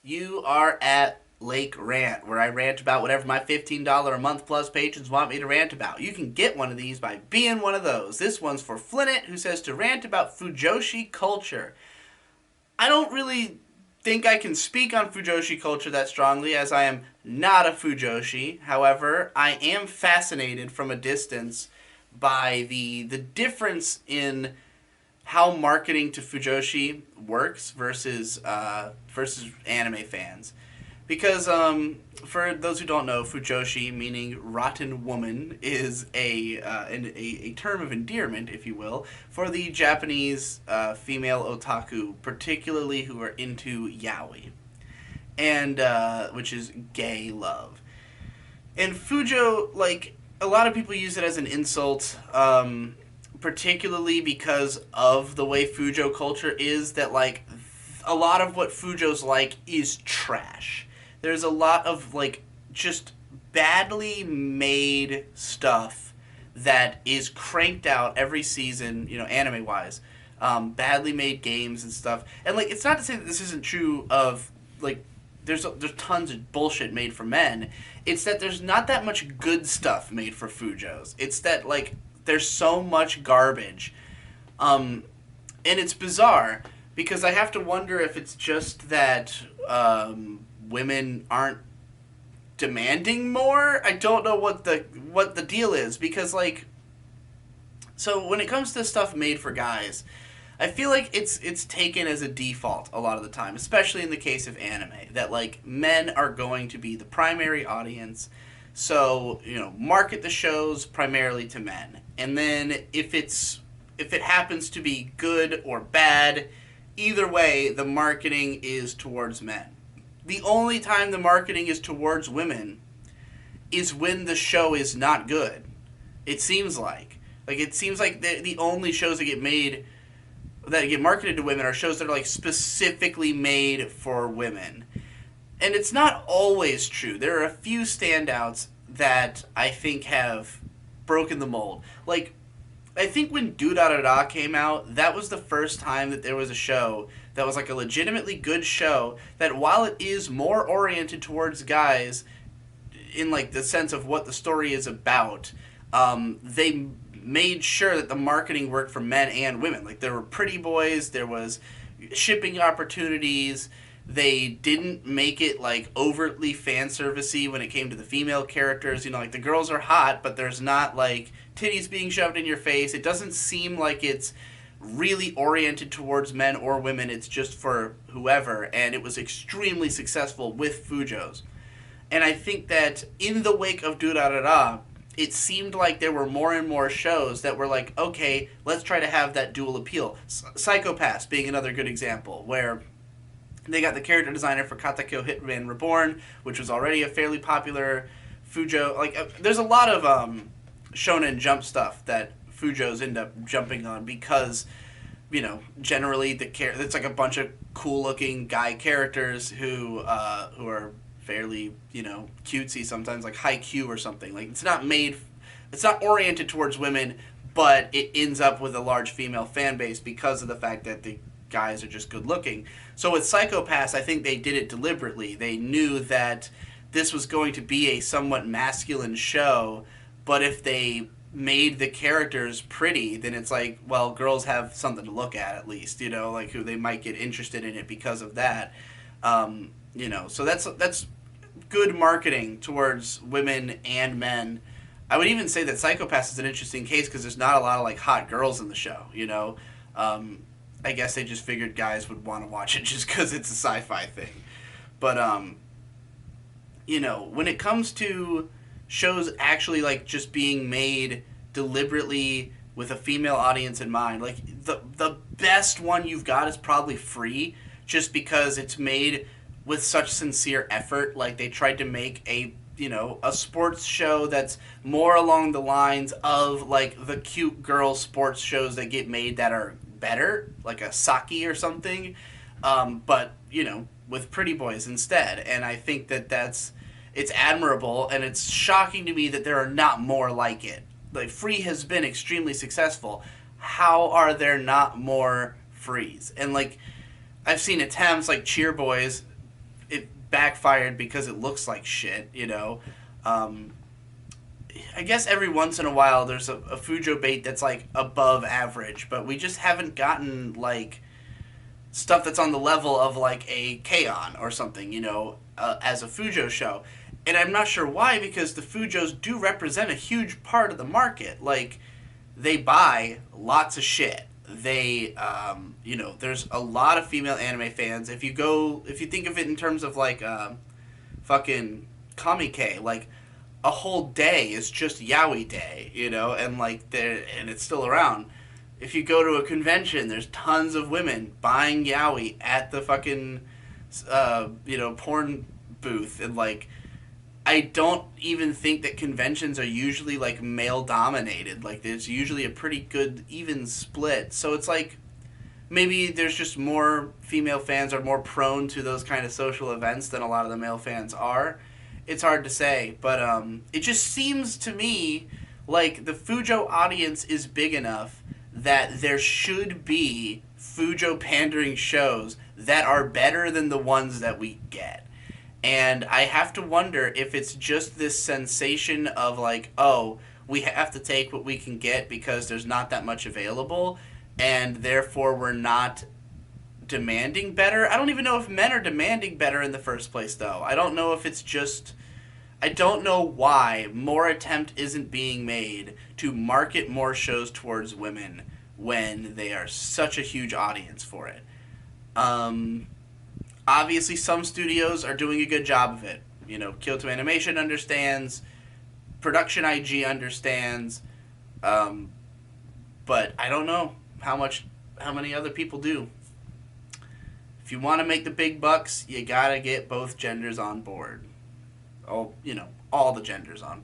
You are at Lake Rant, where I rant about whatever my $15 a month plus patrons want me to rant about. You can get one of these by being one of those. This one's for Flynnet, who says to rant about Fujoshi culture. I don't really think I can speak on Fujoshi culture that strongly, as I am not a Fujoshi. However, I am fascinated from a distance by the difference in how marketing to Fujoshi works versus anime fans. Because for those who don't know, Fujoshi, meaning rotten woman, is a term of endearment, if you will, for the Japanese female otaku, particularly who are into yaoi, and which is gay love. And Fujo, like a lot of people use it as an insult, particularly because of the way Fujo culture is. That like a lot of what Fujo's like is trash. There's a lot of like just badly made stuff that is cranked out every season, anime wise. Badly made games and stuff. And like it's not to say that this isn't true of like there's tons of bullshit made for men. It's that there's not that much good stuff made for Fujos. It's that like there's so much garbage. And it's bizarre because I have to wonder if it's just that women aren't demanding more. I don't know what the deal is, because like, so when it comes to stuff made for guys, I feel like it's taken as a default a lot of the time, especially in the case of anime, that like men are going to be the primary audience. So, market the shows primarily to men. And then if it happens to be good or bad, either way the marketing is towards men. The only time the marketing is towards women is when the show is not good. It seems like. It seems like the only shows that get marketed to women are shows that are like specifically made for women. And it's not always true. There are a few standouts that I think have broken the mold. Like, I think when Do Da Da Da came out, that was the first time that there was a show that was like a legitimately good show that, while it is more oriented towards guys in like the sense of what the story is about, they made sure that the marketing worked for men and women. Like, there were pretty boys, there was shipping opportunities. They didn't make it like overtly fan servicey when it came to the female characters. Like the girls are hot, but there's not like titties being shoved in your face. It doesn't seem like it's really oriented towards men or women. It's just for whoever, and it was extremely successful with Fujos. And I think that in the wake of Do Da Da Da, it seemed like there were more and more shows that were like, okay, let's try to have that dual appeal. Psycho-Pass being another good example, where they got the character designer for Katekyo Hitman Reborn, which was already a fairly popular Fujo. Like, there's a lot of Shonen Jump stuff that Fujos end up jumping on because, generally it's like a bunch of cool-looking guy characters who are fairly, cutesy sometimes, like Haikyuu or something. Like, it's not oriented towards women, but it ends up with a large female fan base because of the fact that the guys are just good looking. So with Psycho-Pass, I think they did it deliberately. They knew that this was going to be a somewhat masculine show, but if they made the characters pretty, then it's like, well, girls have something to look at least, like who they might get interested in it because of that. So that's good marketing towards women and men. I would even say that Psycho-Pass is an interesting case because there's not a lot of like hot girls in the show, I guess they just figured guys would want to watch it just because it's a sci-fi thing. But, when it comes to shows actually, like, just being made deliberately with a female audience in mind, like, the best one you've got is probably Free, just because it's made with such sincere effort. Like, they tried to make a sports show that's more along the lines of, like, the cute girl sports shows that get made that are better, like a Saki or something, but with pretty boys instead. And I think that it's admirable, and it's shocking to me that there are not more like it. Like, Free has been extremely successful. How are there not more Frees? And like, I've seen attempts like Cheer Boys it backfired because it looks like shit, you know. Um, I guess every once in a while there's a Fujo bait that's like above average, but we just haven't gotten like stuff that's on the level of like a K-On! Or something, you know, as a Fujo show. And I'm not sure why, because the Fujos do represent a huge part of the market. Like, they buy lots of shit. They, you know, there's a lot of female anime fans. If you think of it in terms of like, fucking Kamike, like, a whole day is just Yaoi Day, you know, and like, and it's still around. If you go to a convention, there's tons of women buying yaoi at the fucking, you know, porn booth, and like, I don't even think that conventions are usually like male dominated. Like, there's usually a pretty good even split. So it's like maybe there's just more female fans are more prone to those kind of social events than a lot of the male fans are. It's hard to say, but it just seems to me like the Fujo audience is big enough that there should be Fujo pandering shows that are better than the ones that we get. And I have to wonder if it's just this sensation of like, oh, we have to take what we can get because there's not that much available, and therefore we're not demanding better. I don't even know if men are demanding better in the first place, though. I don't know if it's just. I don't know why more attempt isn't being made to market more shows towards women when they are such a huge audience for it. Um, Obviously, some studios are doing a good job of it. You know, Kyoto Animation understands, Production IG understands, um, but I don't know how many other people do. If you want to make the big bucks, you gotta get both genders on board. Oh, you know, all the genders on